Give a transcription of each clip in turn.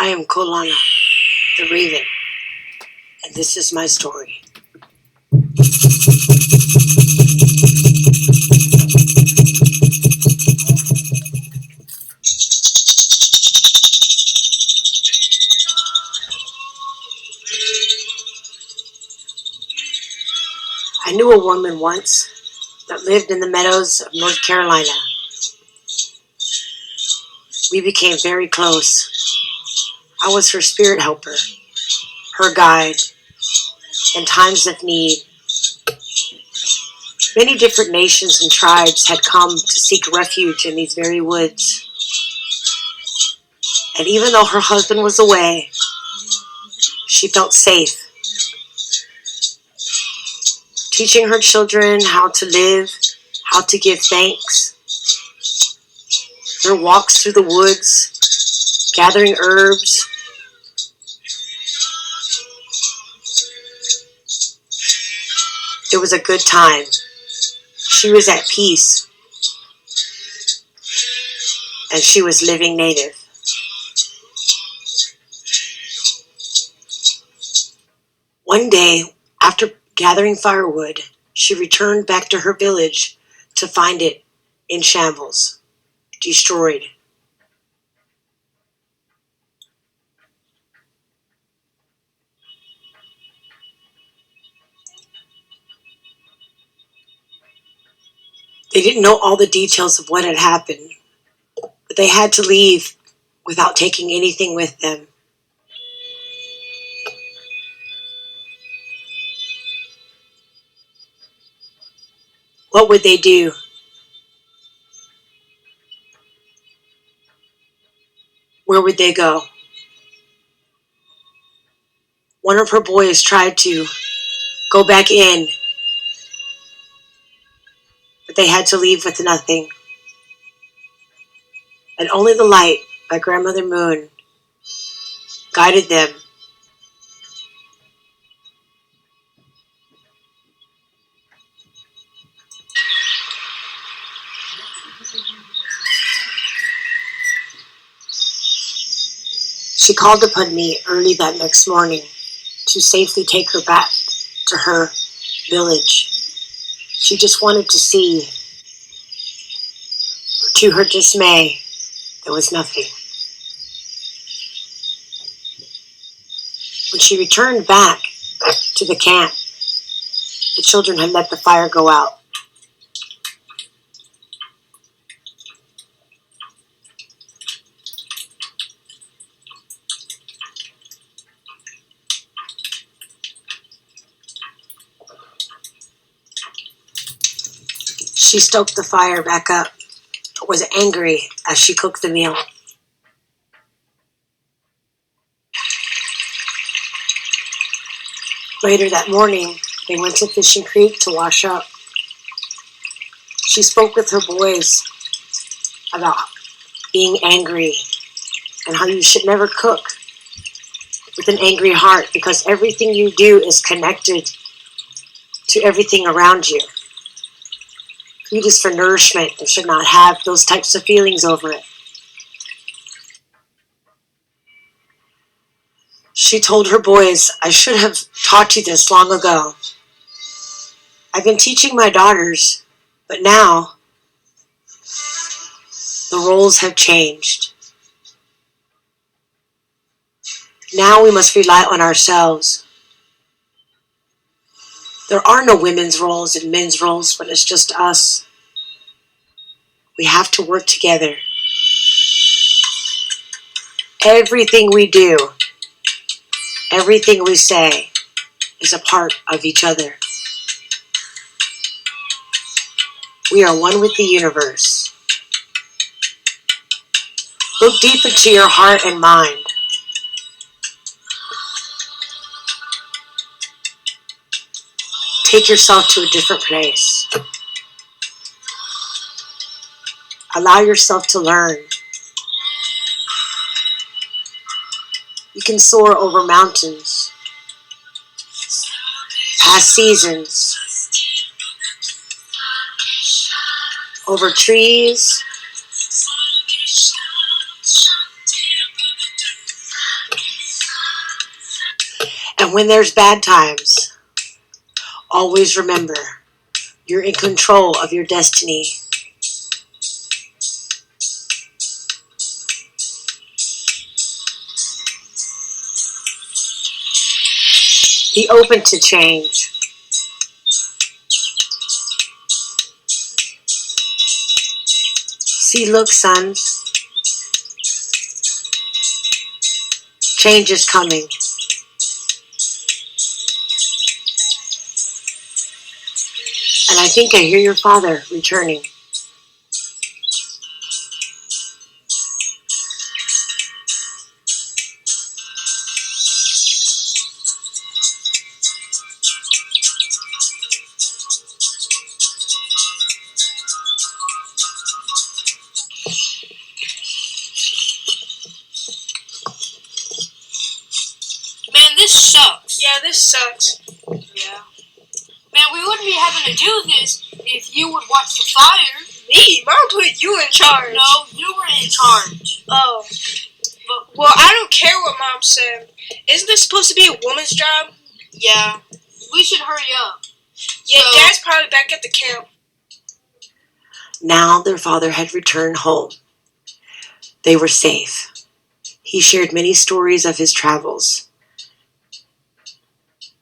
I am Kolana, the Raven, and this is my story. I knew a woman once that lived in the meadows of North Carolina. We became very close. I was her spirit helper, her guide, in times of need. Many different nations and tribes had come to seek refuge in these very woods. And even though her husband was away, she felt safe. Teaching her children how to live, how to give thanks. Their walks through the woods, gathering herbs. It was a good time. She was at peace. And she was living native. One day, after gathering firewood, she returned back to her village to find it in shambles, destroyed. They didn't know all the details of what had happened, but they had to leave without taking anything with them. What would they do? Where would they go? One of her boys tried to go back in, but they had to leave with nothing. And only the light by Grandmother Moon guided them. She called upon me early that next morning to safely take her back to her village. She just wanted to see. To her dismay, there was nothing. When she returned back to the camp, the children had let the fire go out. She stoked the fire back up, but was angry as she cooked the meal. Later that morning, they went to Fishing Creek to wash up. She spoke with her boys about being angry and how you should never cook with an angry heart because everything you do is connected to everything around you. Food is for nourishment and should not have those types of feelings over it. She told her boys, I should have taught you this long ago. I've been teaching my daughters, but now the roles have changed. Now we must rely on ourselves. There are no women's roles and men's roles, but it's just us. We have to work together. Everything we do, everything we say is a part of each other. We are one with the universe. Look deep into your heart and mind. Take yourself to a different place. Allow yourself to learn. You can soar over mountains, past seasons, over trees, when there's bad times, always remember you're in control of your destiny. Be open to change. See, look, sons, change is coming. And I think I hear your father returning. Man, this sucks. Yeah, this sucks. Yeah. Man, we wouldn't be having to do this if you would watch the fire. Me? Mom put you in charge. No, you were in charge. Oh. But, well, I don't care what Mom said. Isn't this supposed to be a woman's job? Yeah. We should hurry up. Yeah, so, Dad's probably back at the camp. Now their father had returned home. They were safe. He shared many stories of his travels,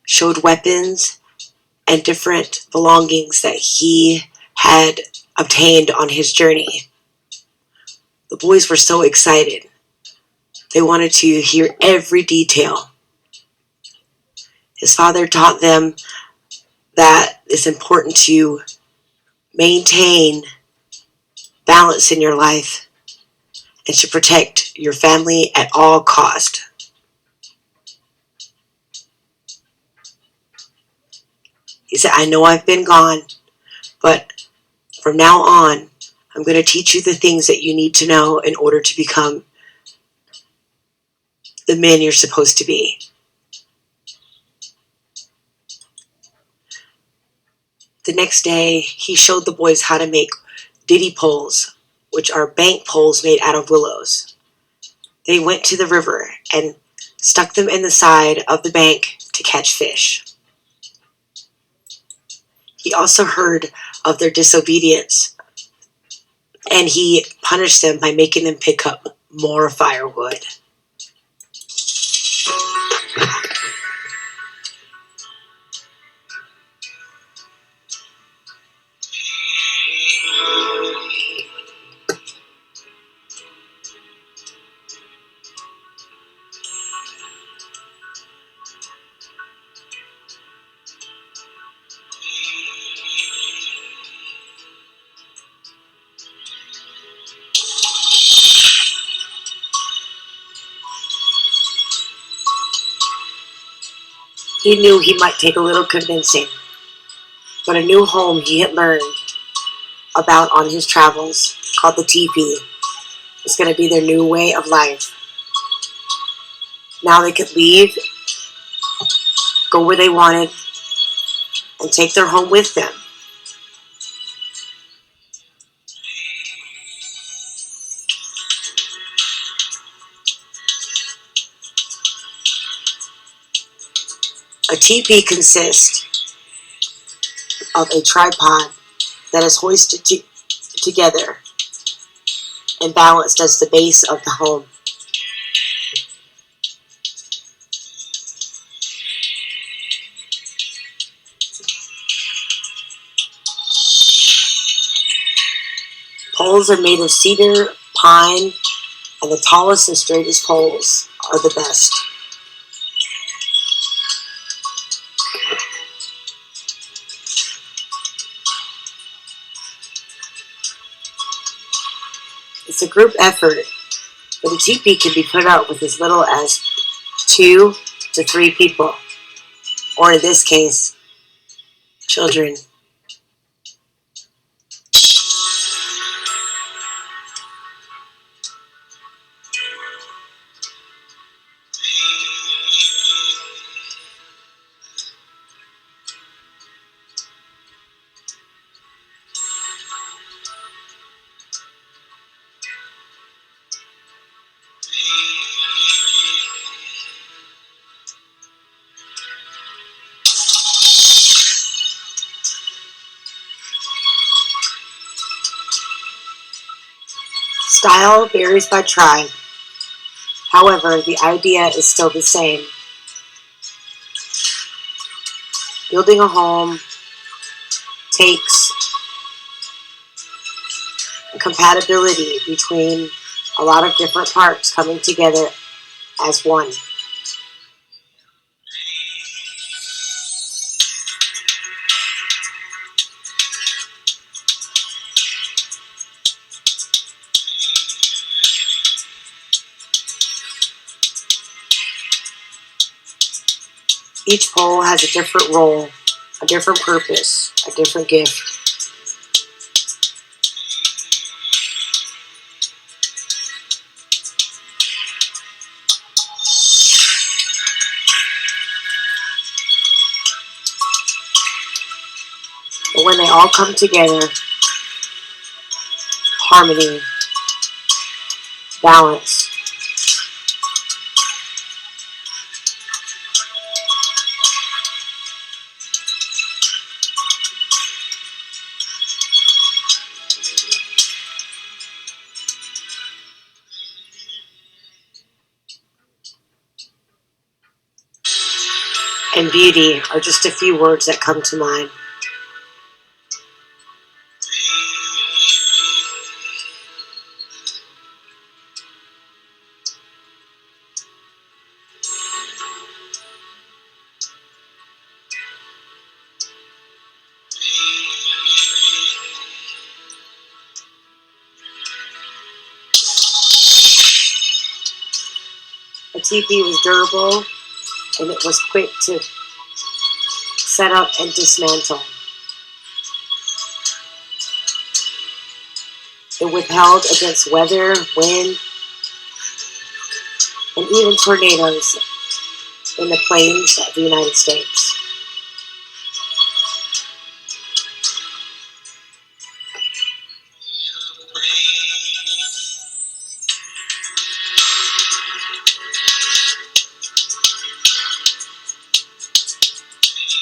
showed weapons and different belongings that he had obtained on his journey. The boys were so excited. They wanted to hear every detail. His father taught them that it's important to maintain balance in your life and to protect your family at all cost. He said, I know I've been gone, but from now on, I'm going to teach you the things that you need to know in order to become the men you're supposed to be. The next day, he showed the boys how to make diddy poles, which are bank poles made out of willows. They went to the river and stuck them in the side of the bank to catch fish. He also heard of their disobedience, and he punished them by making them pick up more firewood. He knew he might take a little convincing, but a new home he had learned about on his travels, called the teepee, is going to be their new way of life. Now they could leave, go where they wanted, and take their home with them. A teepee consists of a tripod that is hoisted together and balanced as the base of the home. Poles are made of cedar, pine, and the tallest and straightest poles are the best. It's a group effort, but a teepee can be put out with as little as 2 to 3 people, or in this case, children. Style varies by tribe. However, the idea is still the same. Building a home takes a compatibility between a lot of different parts coming together as one. Each pole has a different role, a different purpose, a different gift. But when they all come together, harmony, balance, and beauty are just a few words that come to mind. A teepee was durable and it was quick to set up and dismantle. It withheld against weather, wind, and even tornadoes in the plains of the United States.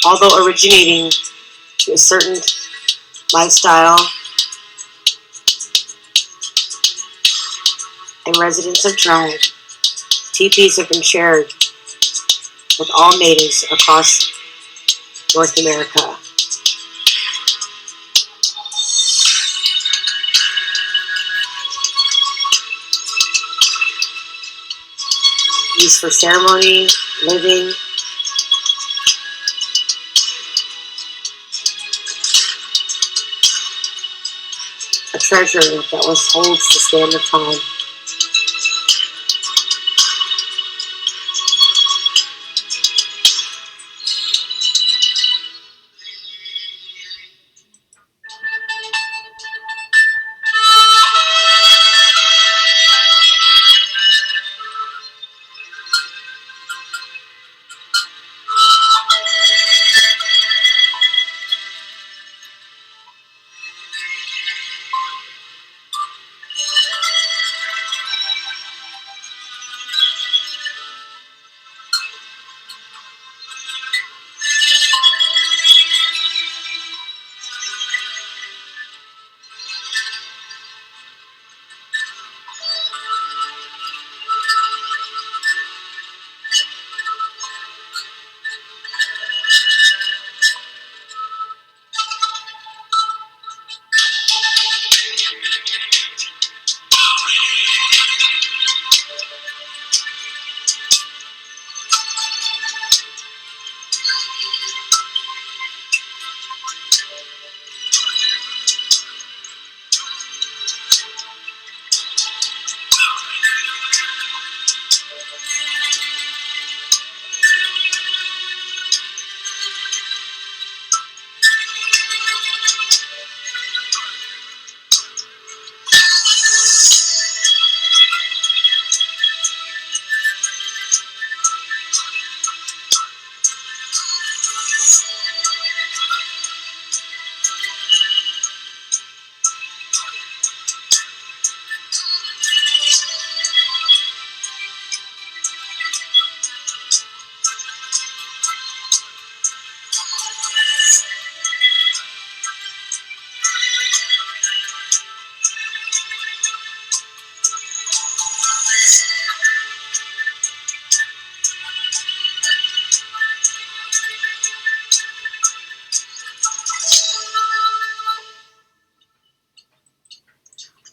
Although originating a certain lifestyle and residents of tribe, teepees have been shared with all natives across North America. Used for ceremony, living, a treasure that holds the span of time.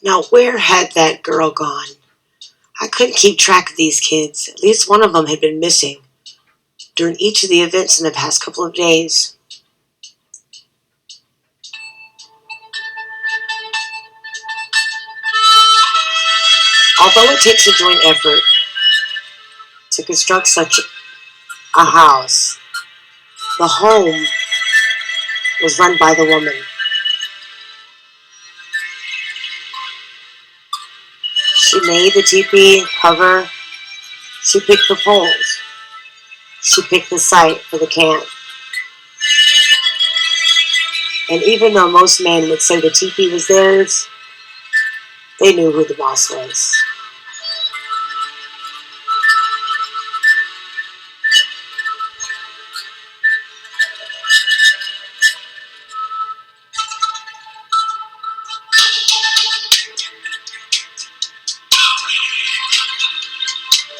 Now, where had that girl gone? I couldn't keep track of these kids. At least one of them had been missing during each of the events in the past couple of days. Although it takes a joint effort to construct such a house, the home was run by the woman. She made the teepee cover. She picked the poles. She picked the site for the camp. And even though most men would say the teepee was theirs, they knew who the boss was.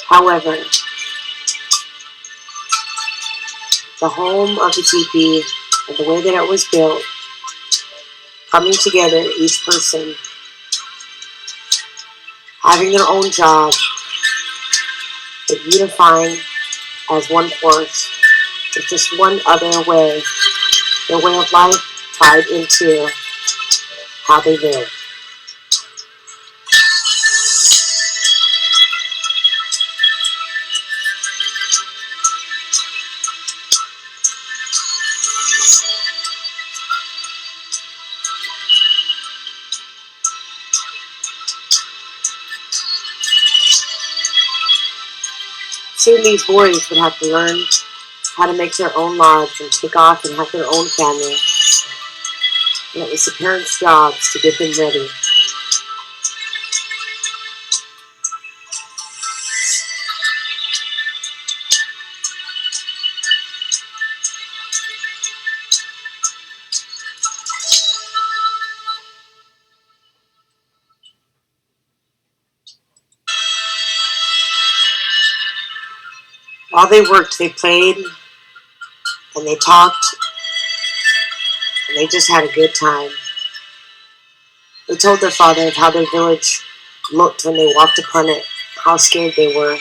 However, the home of the teepee and the way that it was built, coming together, each person having their own job, but unifying as one force, with just one other way, their way of life tied into how they live. Soon these boys would have to learn how to make their own lives and take off and have their own family. And it was the parents' jobs to get them ready. While they worked, they played, and they talked, and they just had a good time. They told their father of how their village looked when they walked upon it, how scared they were,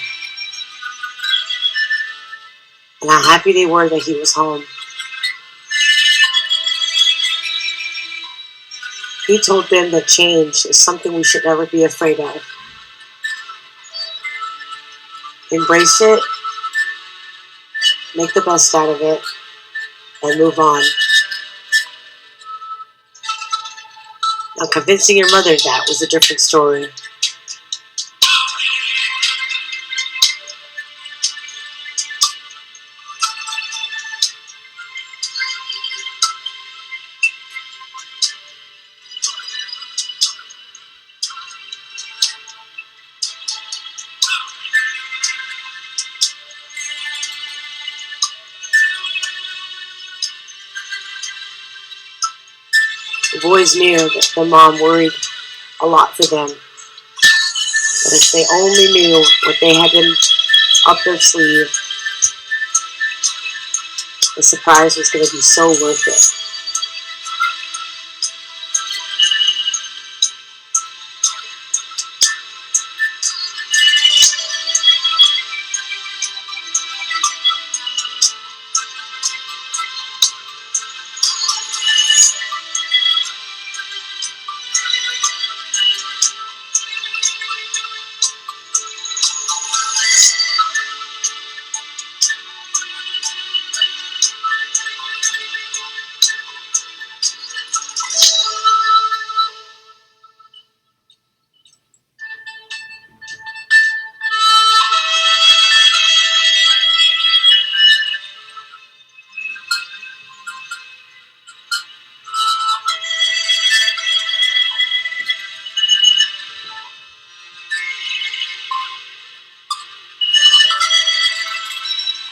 and how happy they were that he was home. He told them that change is something we should never be afraid of. Embrace it, make the best out of it, and move on. Now, convincing your mother that was a different story. The boys knew that their mom worried a lot for them. But if they only knew what they had been up their sleeve, the surprise was going to be so worth it.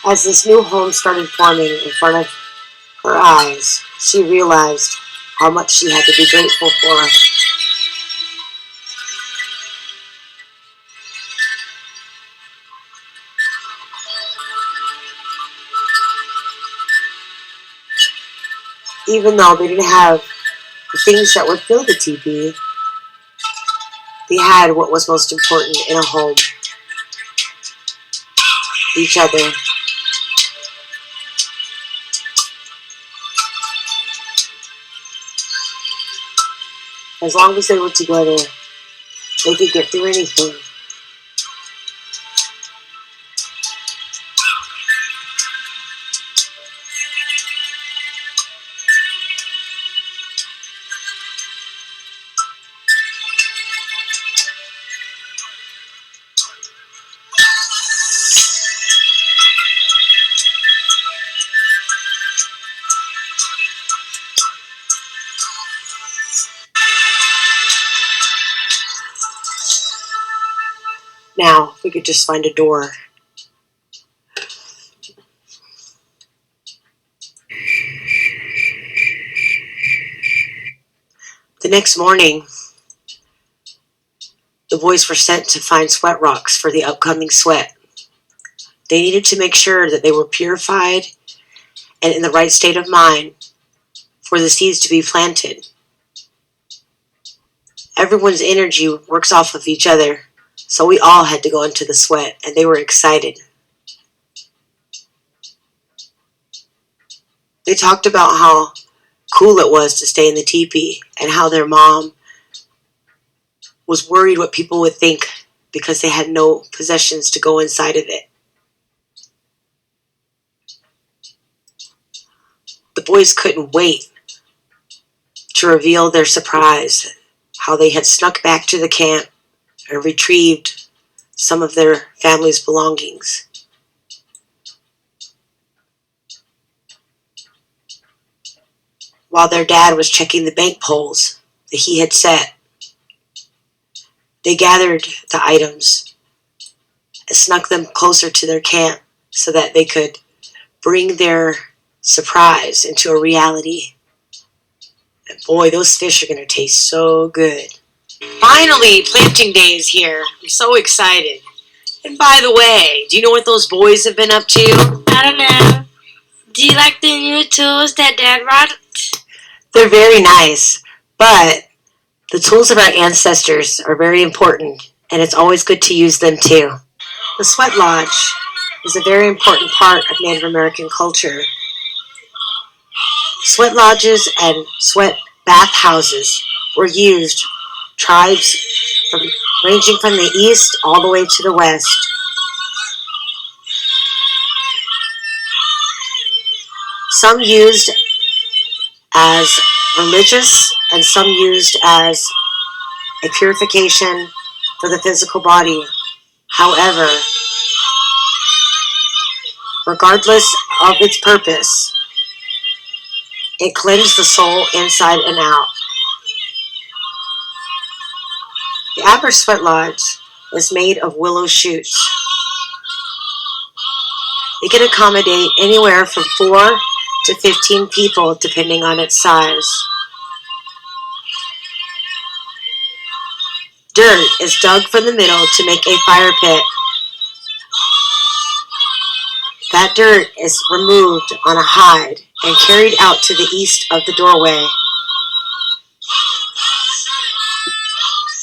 As this new home started forming in front of her eyes, she realized how much she had to be grateful for. Even though they didn't have the things that would fill the teepee, They had what was most important in a home: each other. As long as they were together, they could get through anything. Now, if we could just find a door. The next morning, the boys were sent to find sweat rocks for the upcoming sweat. They needed to make sure that they were purified and in the right state of mind for the seeds to be planted. Everyone's energy works off of each other, so we all had to go into the sweat, and they were excited. They talked about how cool it was to stay in the teepee and how their mom was worried what people would think because they had no possessions to go inside of it. The boys couldn't wait to reveal their surprise, how they had snuck back to the camp and retrieved some of their family's belongings. While their dad was checking the bank polls that he had set, they gathered the items and snuck them closer to their camp so that they could bring their surprise into a reality. And boy, those fish are going to taste so good. Finally, planting day is here. I'm so excited. And by the way, do you know what those boys have been up to? I don't know. Do you like the new tools that Dad brought? They're very nice, but the tools of our ancestors are very important, and it's always good to use them too. The sweat lodge is a very important part of Native American culture. Sweat lodges and sweat bath houses were used tribes ranging from the east all the way to the west. Some used as religious and some used as a purification for the physical body. However, regardless of its purpose, it cleansed the soul inside and out. The average sweat lodge is made of willow shoots. It can accommodate anywhere from 4 to 15 people depending on its size. Dirt is dug from the middle to make a fire pit. That dirt is removed on a hide and carried out to the east of the doorway.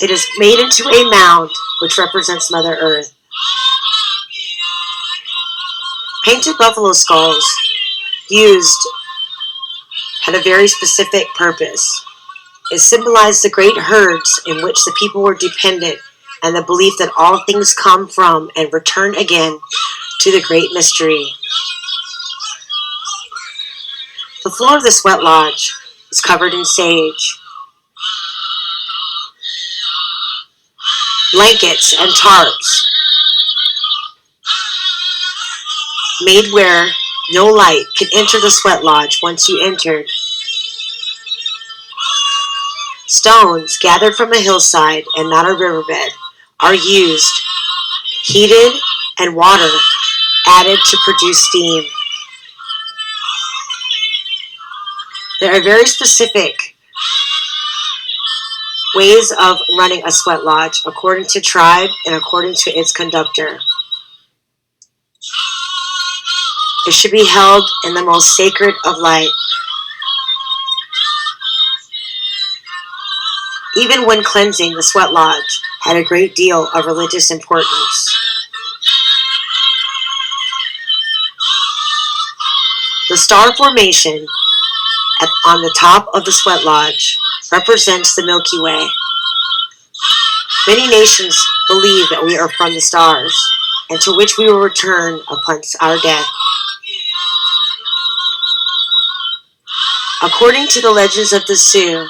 It is made into a mound which represents Mother Earth. Painted buffalo skulls used had a very specific purpose. It symbolized the great herds in which the people were dependent and the belief that all things come from and return again to the great mystery. The floor of the sweat lodge is covered in sage. Blankets and tarps made where no light could enter the sweat lodge once you entered. Stones gathered from a hillside and not a riverbed are used, heated, and water added to produce steam. There are very specific ways of running a sweat lodge according to tribe and according to its conductor. It should be held in the most sacred of light. Even when cleansing, the sweat lodge had a great deal of religious importance. The star formation on the top of the sweat lodge represents the Milky Way. Many nations believe that we are from the stars, and to which we will return upon our death. According to the legends of the Sioux,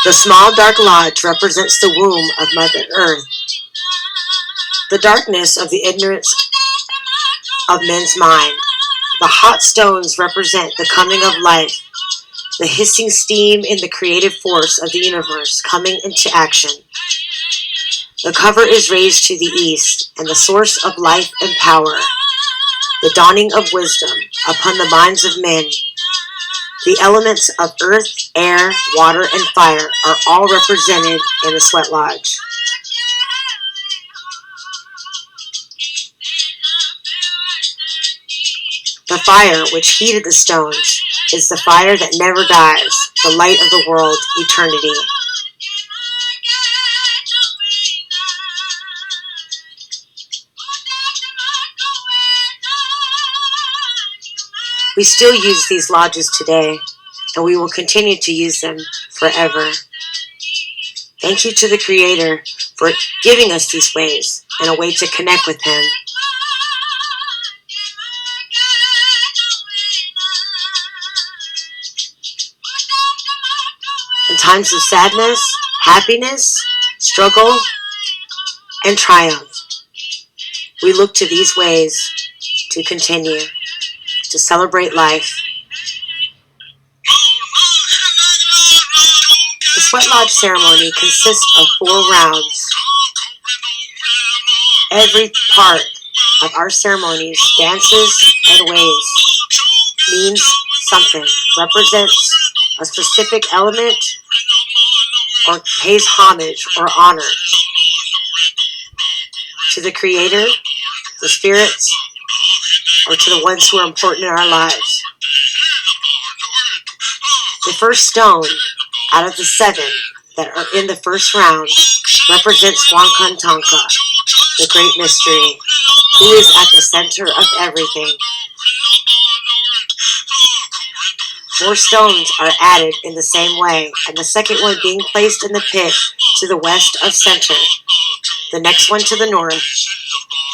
the small dark lodge represents the womb of Mother Earth. The darkness of the ignorance of men's mind. The hot stones represent the coming of life, the hissing steam in the creative force of the universe coming into action. The cover is raised to the east, and the source of life and power, the dawning of wisdom upon the minds of men. The elements of earth, air, water, and fire are all represented in the sweat lodge. The fire which heated the stones is the fire that never dies, the light of the world, eternity. We still use these lodges today, and we will continue to use them forever. Thank you to the Creator for giving us these ways and a way to connect with Him. In times of sadness, happiness, struggle, and triumph, we look to these ways to continue to celebrate life. The sweat lodge ceremony consists of 4 rounds. Every part of our ceremonies, dances, and ways means something, represents a specific element, or pays homage or honor to the Creator, the spirits, or to the ones who are important in our lives. The first stone out of the 7 that are in the first round represents Wankantanka, the great mystery, who is at the center of everything. 4 stones are added in the same way, and the second one being placed in the pit to the west of center, the next one to the north,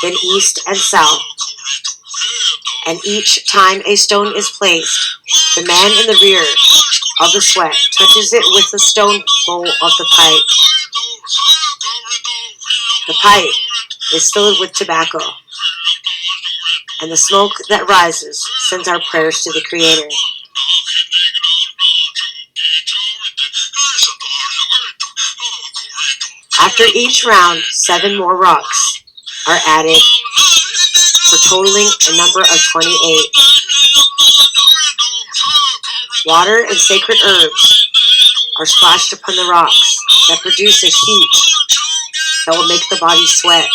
then east and south. And each time a stone is placed, the man in the rear of the sweat touches it with the stone bowl of the pipe. The pipe is filled with tobacco, and the smoke that rises sends our prayers to the Creator. After each round, 7 more rocks are added, for totaling a number of 28. Water and sacred herbs are splashed upon the rocks that produce a heat that will make the body sweat.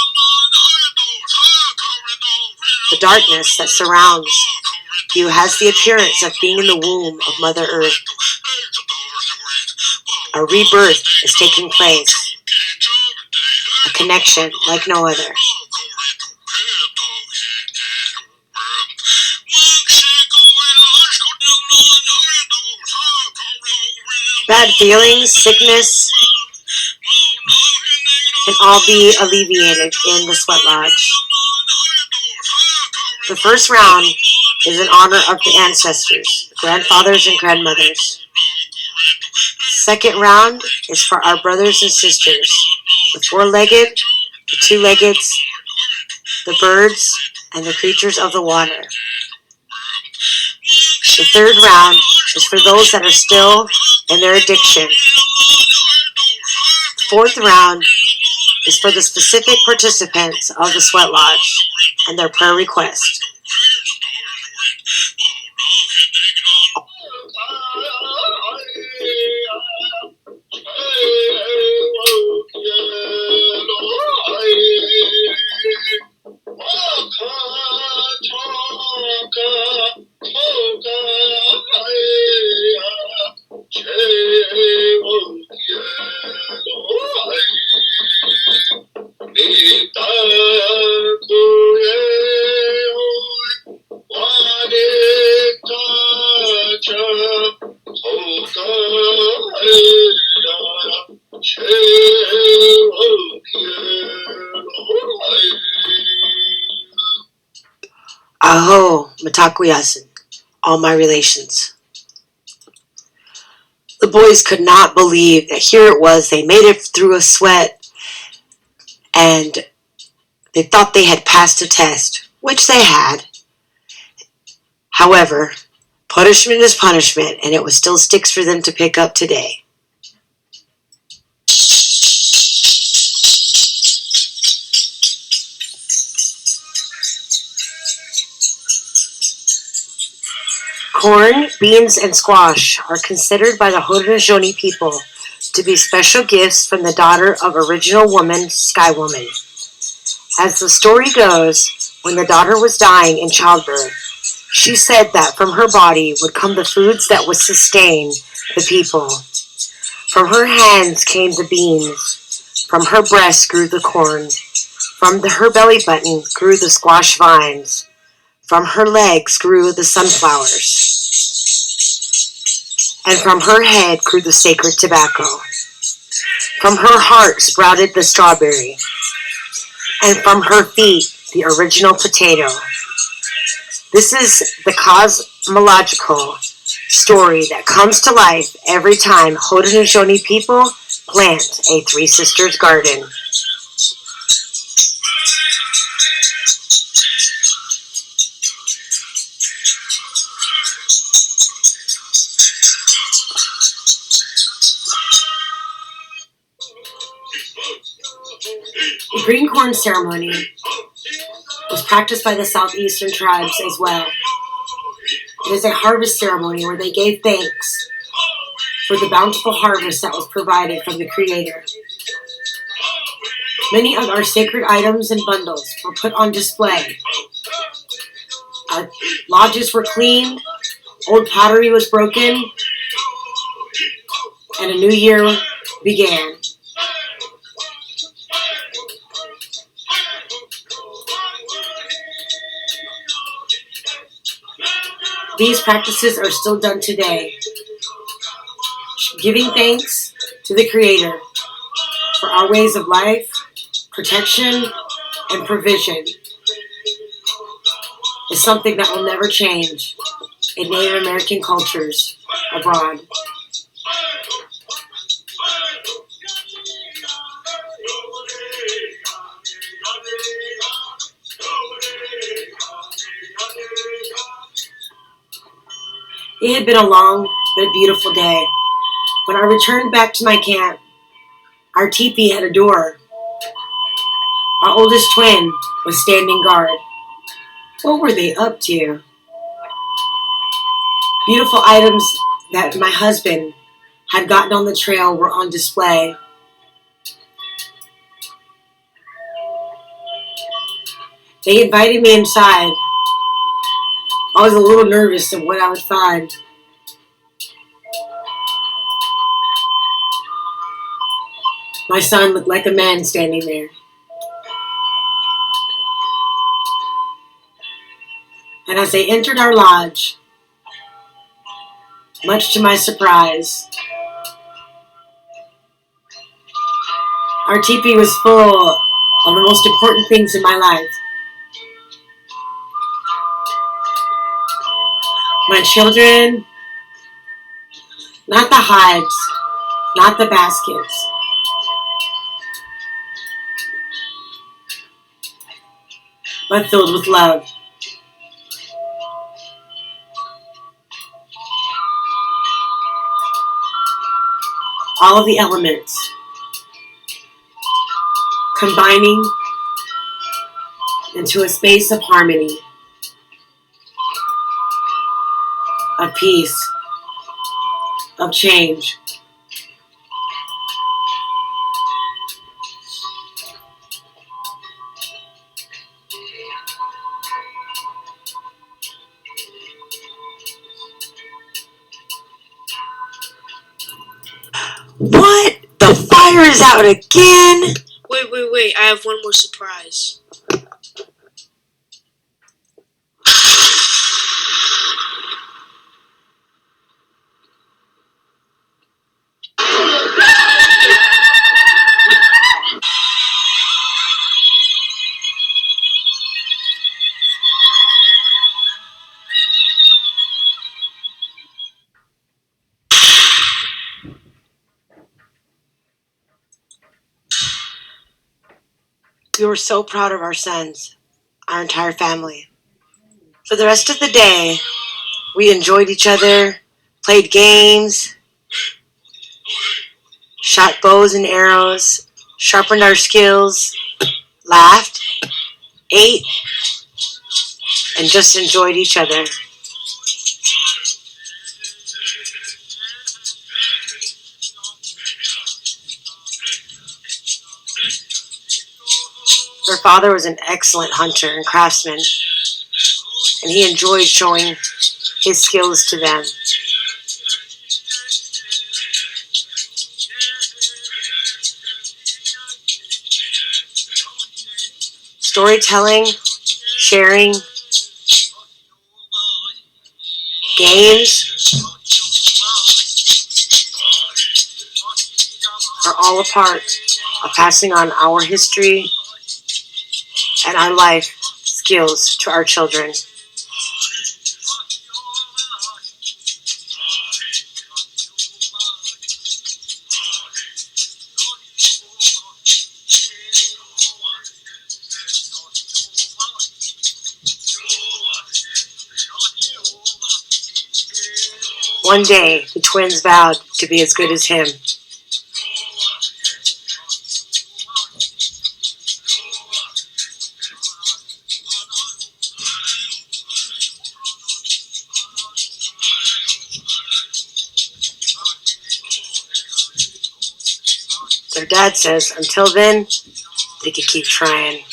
The darkness that surrounds you has the appearance of being in the womb of Mother Earth. A rebirth is taking place, a connection like no other. Bad feelings, sickness can all be alleviated in the sweat lodge. The first round is in honor of the ancestors, grandfathers and grandmothers. Second round is for our brothers and sisters, the 4-legged, the 2-legged, the birds, and the creatures of the water. The third round is for those that are still in their addiction. The fourth round is for the specific participants of the sweat lodge and their prayer request. Aho, Matakuyasin, all my relations. The boys could not believe that here it was, they made it through a sweat, and they thought they had passed a test, which they had. However, punishment is punishment, and it was still sticks for them to pick up today. Corn, beans, and squash are considered by the Haudenosaunee people to be special gifts from the daughter of original woman, Sky Woman. As the story goes, when the daughter was dying in childbirth, she said that from her body would come the foods that would sustain the people. From her hands came the beans, from her breast grew the corn, from her belly button grew the squash vines, from her legs grew the sunflowers, and from her head grew the sacred tobacco. From her heart sprouted the strawberry, and from her feet the original potato. This is the cosmological story that comes to life every time Haudenosaunee people plant a Three Sisters garden. The green corn ceremony was practiced by the southeastern tribes as well. It is a harvest ceremony where they gave thanks for the bountiful harvest that was provided from the Creator. Many of our sacred items and bundles were put on display. Our lodges were cleaned, old pottery was broken, and a new year began. These practices are still done today, giving thanks to the Creator for our ways of life, protection, and provision is something that will never change in Native American cultures abroad. It had been a long but beautiful day. When I returned back to my camp, our teepee had a door. Our oldest twin was standing guard. What were they up to? Beautiful items that my husband had gotten on the trail were on display. They invited me inside. I was a little nervous of what I would find. My son looked like a man standing there. And as they entered our lodge, much to my surprise, our teepee was full of the most important things in my life. My children, not the hides, not the baskets, but filled with love. All of the elements combining into a space of harmony, of peace, of change. What? The fire is out again? Wait. I have one more surprise. We were so proud of our sons, our entire family. For the rest of the day, we enjoyed each other, played games, shot bows and arrows, sharpened our skills, laughed, ate, and just enjoyed each other. Their father was an excellent hunter and craftsman, and he enjoyed showing his skills to them. Storytelling, sharing, games are all a part of passing on our history and our life skills to our children. One day, the twins vowed to be as good as him. Their dad says until then, they could keep trying.